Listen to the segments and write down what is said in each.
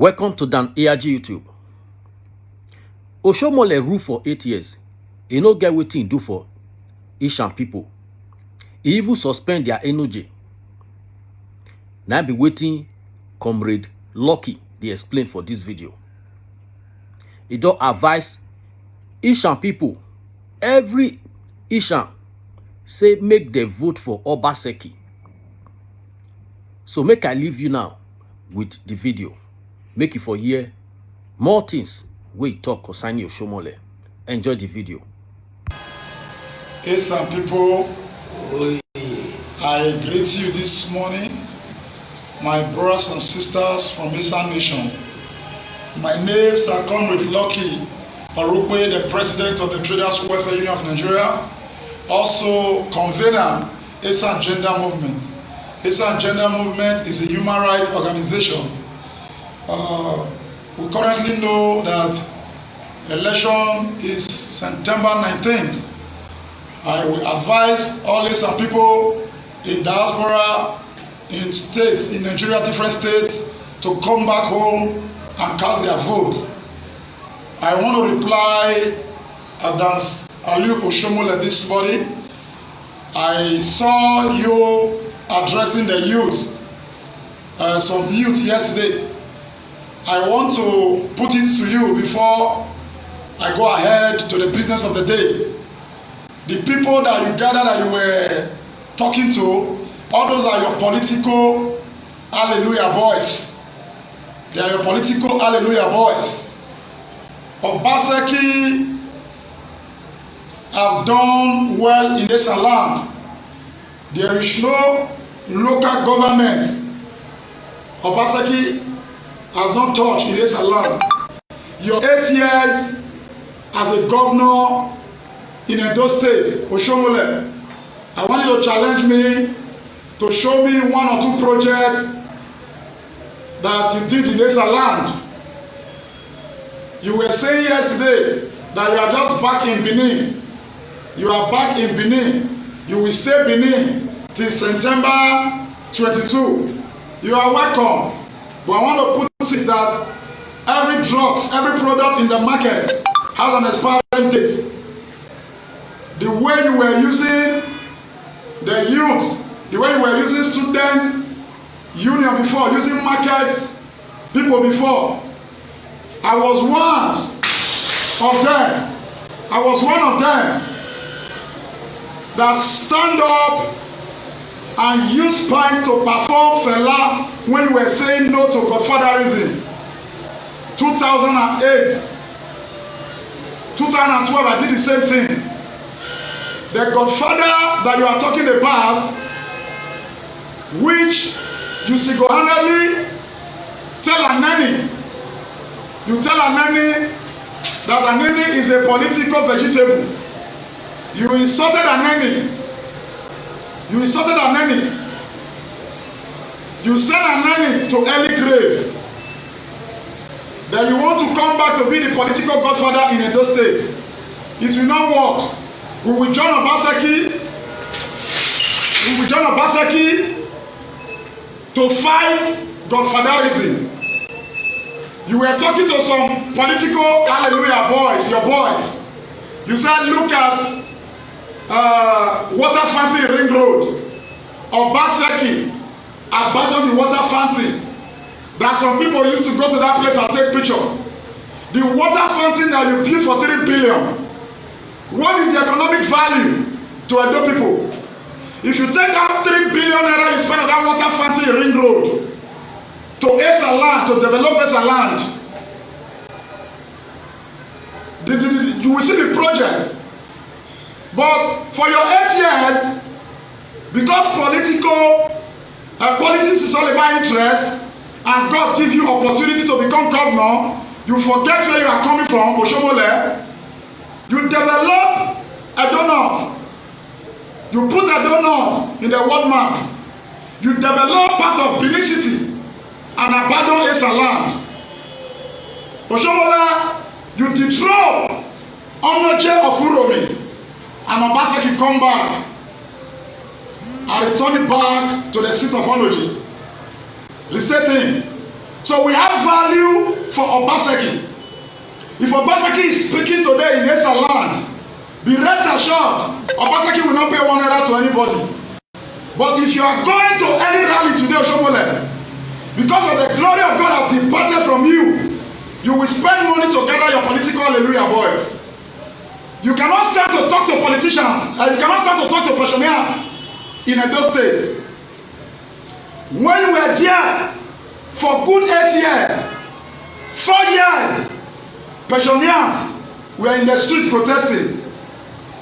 Welcome to Dan ARG YouTube. OSHIOMHOLE rule for 8 years. He no get wetin do for Ishan people. He even suspend their energy. Now be waiting Comrade Lucky they explain for this video. He don advise Ishan people, every Ishan, say make they vote for Obaseki. So make I leave you now with the video. Make you for hear more things wey talk concerning OSHIOMHOLE. Enjoy the video. Esan people, I greet you this morning, my brothers and sisters from Esan Nation. My name is Comrade Lucky Orukpe, the President of the Traders Welfare Union of Nigeria, also Convener Esan Agenda movement. Esan Agenda movement is a human rights organization. We currently know that election is September 19th. I will advise all Esan people in diaspora, in states, in Nigeria, different states, to come back home and cast their vote. I want to reply Adams OSHIOMHOLE this morning. I saw you addressing the youth, some youth yesterday. I want to put it to you before I go ahead to the business of the day. The people that you gathered that you were talking to, all those are your political hallelujah boys. They are your political hallelujah boys. Obaseki have done well in this land. There is no local government Obaseki has not touched in this land. Your 8 years as a governor in Edo State, OSHIOMHOLE, I want you to challenge me to show me 1 or 2 projects that you did in this land. You were saying yesterday that you are just back in Benin. You are back in Benin. You will stay Benin till September 22. You are welcome. But I want to put it that every drugs, every product in the market has an expiring date. The way you were using the youth, the way you were using student union before, using market people before, I was one of them. I was one of them that stand up and use pint to perform fella when you were saying no to Godfatherism. 2008, 2012, I did the same thing. The Godfather that you are talking about, which you single-handedly tell a nanny, you tell a nanny that a nanny is a political vegetable. You insulted a nanny. You insulted a nanny. You sent a nanny to early grave. Then you want to come back to be the political godfather in Edo State. It will not work. We will join Obaseki. We will join Obaseki to fight godfatherism. You were talking to some political hallelujah boys, your boys. You said, look at water fountain ring road. Obaseki abandoned the water fountain. That some people used to go to that place and take picture. The water fountain that you built for 3 billion. What is the economic value to Edo people? If you take out 3 billion naira you spend on that water fountain ring road to Esan land, to develop Esan land, you will see the project. But for your 8 years, because politics is all about interest, and God give you opportunity to become governor, you forget where you are coming from, OSHIOMHOLE. You develop a donut. You put a donut in the world map. You develop part of Benin City and abandon Esan land. OSHIOMHOLE, you dethrone Onoje of Uromi, and Obaseki come back and return it back to the seat of Onoje. Restating So we have value for Obaseki. If Obaseki is speaking today in Esan land, be rest assured, Obaseki will not pay 1 naira to anybody. But if you are going to any rally today, OSHIOMHOLE, because of the glory of God have departed from you, you will spend money to gather your political hallelujah boys. You cannot start to talk to politicians, and you cannot start to talk to pensioners in Edo State. When we were there for good 8 years, 4 years, pensioners were in the street protesting.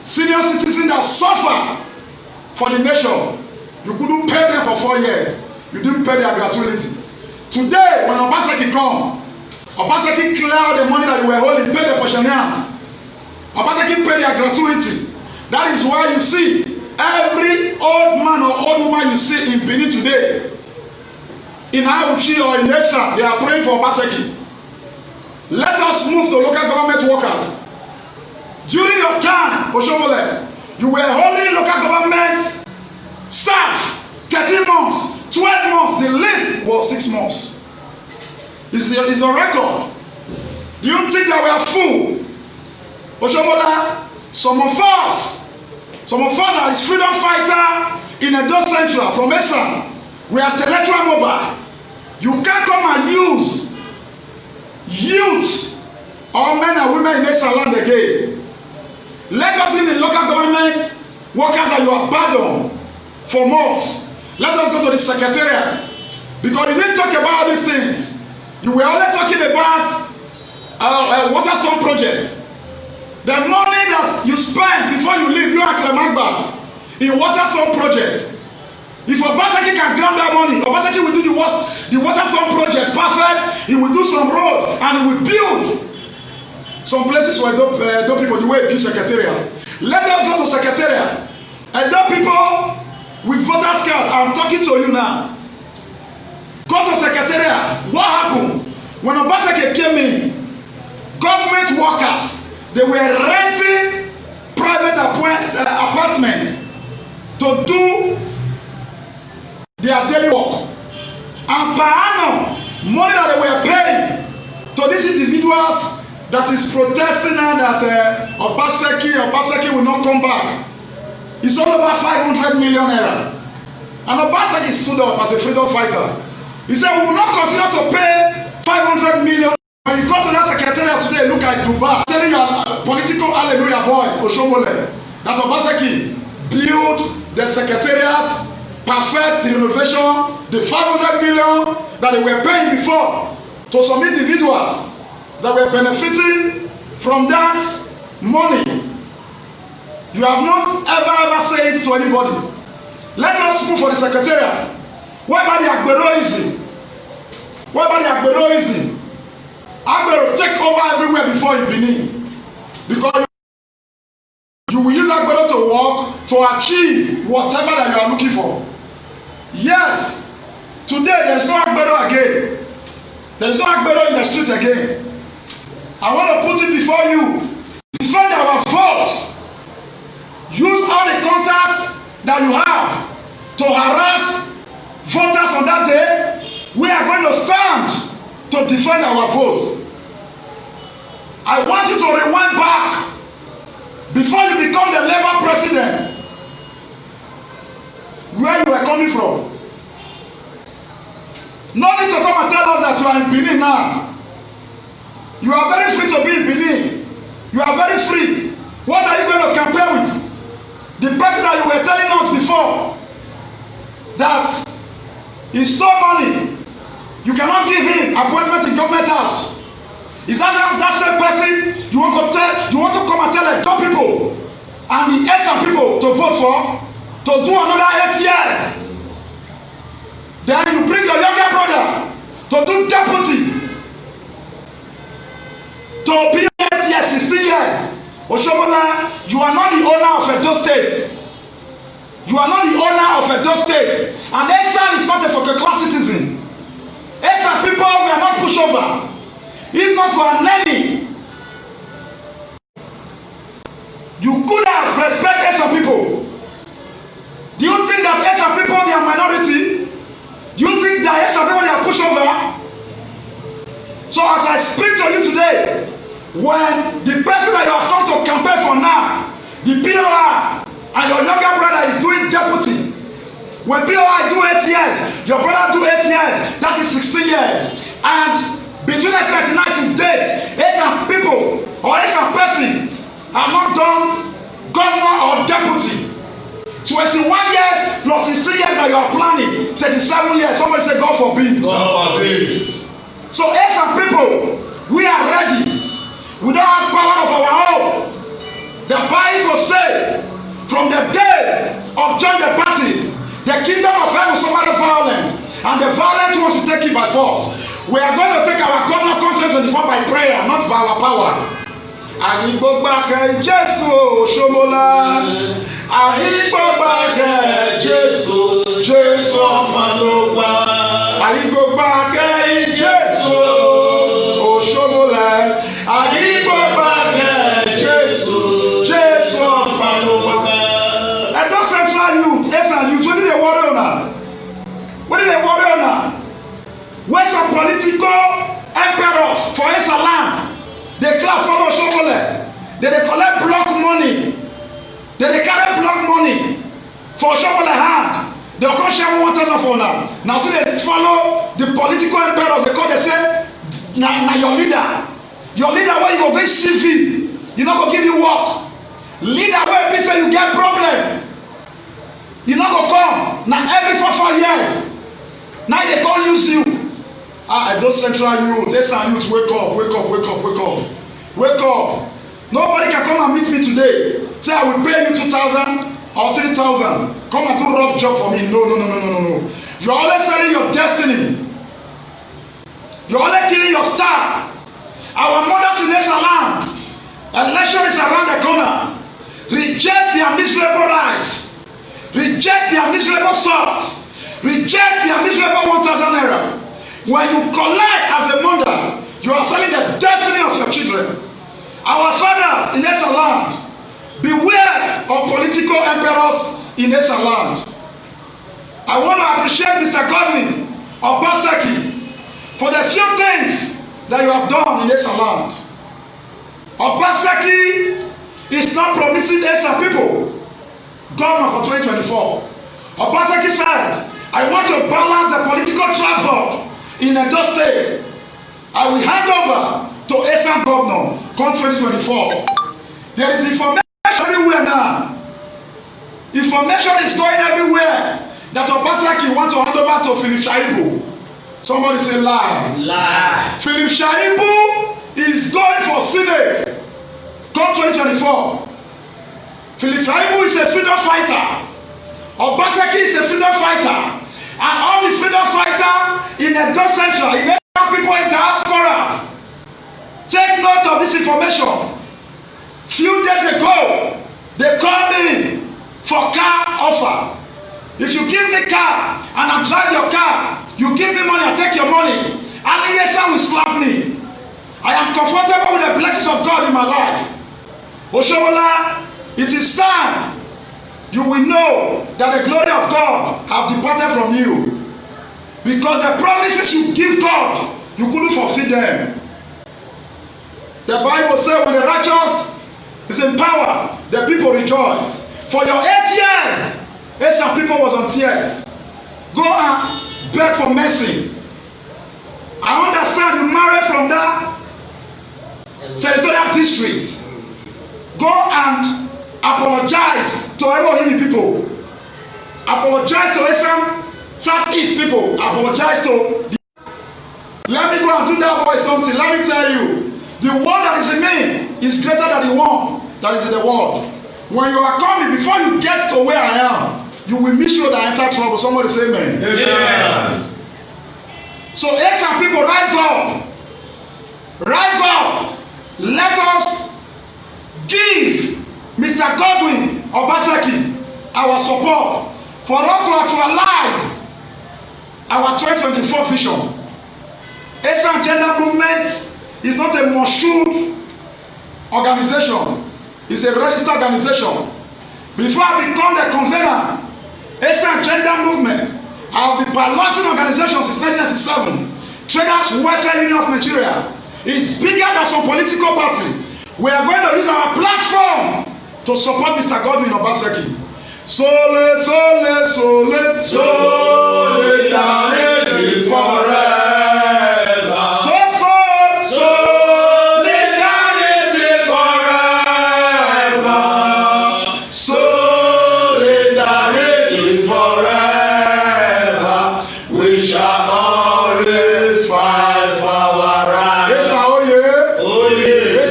Senior citizens that suffer for the nation, you couldn't pay them for 4 years. You didn't pay their gratuity. Today, when Obaseki come, Obaseki clear the money that you were holding, pay the pensioners. Obaseki pay their gratuity. That is why you see every old man or old woman you see in Benin today, in Auchi or in Esan, they are praying for Obaseki. Let us move to local government workers. During your time, OSHIOMHOLE, you were holding local government staff 13 months, 12 months, the least was 6 months. It's a record. Do you think that we are full? OSHIOMHOLE, some of us that is freedom fighter in Edo Central from Esan, we are intellectual mobile. You can't come and use youth or men and women in Esan land again. Let us leave the local government workers that you abandon for months. Let us go to the secretariat, because you didn't talk about these things. You were only talking about water storm project. The money that you spend before you leave, you are Clemagba in water storm project. If Obaseki can grab that money, Obaseki will do the water storm project perfect. He will do some road and he will build some places where Edo people, the way you build secretariat. Let us go to secretariat. Edo people with voters card, I'm talking to you now. Go to secretariat. What happened? When Obaseki came in, government workers, they were renting private apartments to do their daily work. And per annum, money that they were paying to these individuals that is protesting now that Obaseki will not come back. It's all over 500 million naira. And Obaseki stood up as a freedom fighter. He said, we will not continue to pay 500 million. When you go to that secretariat today, look at Dubai, telling your political hallelujah boys, OSHIOMHOLE, that Obaseki build the secretariat, perfect the renovation, the 500 million that they were paying before to some individuals that were benefiting from that money. You have not ever said it to anybody. Let us move for the secretariat. Whereby the Agberoism, Agbero take over everywhere before you Benin, because you will use Agbero to work to achieve whatever that you are looking for. Yes, today there is no Agbero again. There is no Agbero in the street again. I want to put it before you. Defend our vote. Use all the contacts that you have to harass voters on that day. We are going to stand to defend our vote. I want you to rewind back before you become the Labour president, where you are coming from. No need to come and tell us that you are in Benin now. You are very free to be in Benin. You are very free. What are you going to campaign with? The person that you were telling us before that he stole money, you cannot give him appointment in government house. Is that same person you want to come and tell the top people and the Esan people to vote for to do another 8 years? Then you bring your younger brother to do deputy to be 8 years, 16 years. OSHIOMHOLE, you are not the owner of Edo State. You are not the owner of Edo State. And Esan is not a second class citizen. Esan people, we are not pushover. If not for nanny, you could have respect Esan people. Do you think that Esan people they are minority? Do you think that Esan people they are pushover? So as I speak to you today, when the person that you have come to campaign for now, the POR, and your younger brother is doing deputy, when POR do 8 years, your brother do 8 years, that is 16 years. And between 1999 to date, some people or some person have not done governor or deputy. 21 years plus 16 years that you are planning, 37 years. Somebody say, God forbid. God forbid. So some people, we are ready. We don't have power of our own. The Bible says, from the days of John the Baptist, the kingdom of heaven suffered violence, and the violent wants to take it by force. We are going to take our governor 2024 by prayer, not by our power. Àyígbógbákẹ́ Jésù Òṣòmọ́lá. Àyígbógbákẹ́ Jésù, Jésù ọ̀fàlógbá. Àyígbógbákẹ́ Jésù Òṣòmọ́lá. Àyígbógbákẹ́ Jésù, Jésù ọ̀fàlógbá. And those central youth, Esan youth, what did they worry on now? What did they worry on now? Where some political emperors for Esan land, they clap for Oshomole. They collect block money. They carry block money for Oshomole hand. They will come share 1,000 for now. Now see they follow the political emperors. They say, na your leader. Your leader where you go get CV. You not go give you work. Leader where people say you get problem. You not go come. Now every 4 years. Now they can't use you. Those central youth, Esan youth, wake up, wake up, wake up, wake up, wake up. Nobody can come and meet me today. Say I will pay you 2,000 or 3,000. Come and do a rough job for me. No. You're always selling your destiny. You're always killing your star. Our mothers in Esan land, election is around the corner. Reject their miserable rice. Reject their miserable salt. Reject their miserable 1,000 naira. When you collect as a mother, you are selling the destiny of your children. Our fathers in Esan land, beware of political emperors in Esan land. I want to appreciate Mr. Godwin Obaseki for the few things that you have done in Esan land. Obaseki is not promising Esan people governor for 2024. Obaseki said, I want to balance the political tripod in Edo State. I will hand over to Esan governor come 2024. There is information everywhere now. Information is going everywhere that Obaseki want to hand over to Philip Shaibu. Somebody say lie. Lie. Philip Shaibu is going for Senate come 2024. Philip Shaibu is a freedom fighter. Obaseki is a freedom fighter. And all the freedom fighter in Edo Central, in Edo people in diaspora, take note of this information. Few days ago, they called me for car offer. If you give me car and I drive your car, you give me money, I take your money, and Esan will slap me. I am comfortable with the blessings of God in my life. Oshomola, it is time you will know that the glory of God have departed from you, because the promises you give God, you couldn't fulfill them. The Bible says when the righteous is in power, the people rejoice. For your 8 years, Esan people was on tears. Go and beg for mercy. I understand you married from that senatorial district. Go and apologize to every people. Apologize to Esan Southeast people. Apologize to the... Let me go and do that boy something. Let me tell you, the one that is in me is greater than the one that is in the world. When you are coming, before you get to where I am, you will miss you that enter trouble. Somebody say amen. Amen. So Esan people, rise up. Rise up. Let us give Mr. Godwin Obaseki our support for us to actualize our 2024 vision. Esan Agenda movement is not a Moshood organization. It's a registered organization. Before I become the convener, Esan Agenda movement, I have been piloting organizations since 1997. Traders Welfare Union of Nigeria is bigger than some political party. We are going to use our platform to support Mr. Godwin Obaseki. Sole, sole, sole, solidarity forever. So far, solidarity forever. Solidarity forever. We shall always fight for our rights. Yes,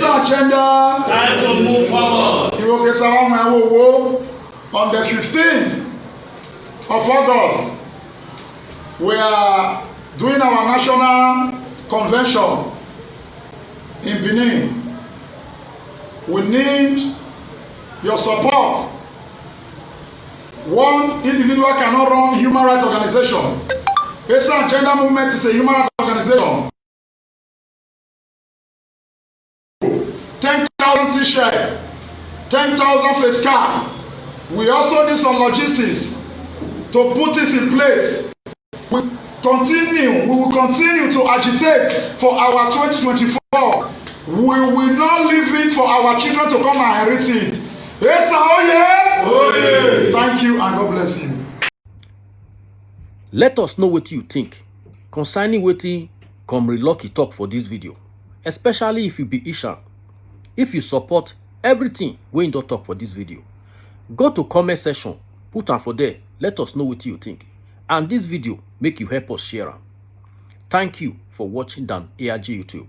Esan Agenda. Time to move forward. On the 15th of August, we are doing our national convention in Benin. We need your support. One individual cannot run a human rights organization. Esan Agenda movement is a human rights organization. 10,000 t-shirts, 10,000 face cap. We also need some logistics to put this in place. We will continue to agitate for our 2024. We will not leave it for our children to come and inherit it. Yes, oh yeah. Thank you and God bless you. Let us know what you think concerning wetin Comrade Lucky talk for this video, especially if you be Ishan. If you support everything wey don talk for this video, go to comment section, put am for there, let us know what you think. And this video make you help us share am. Thank you for watching Dan ARG YouTube.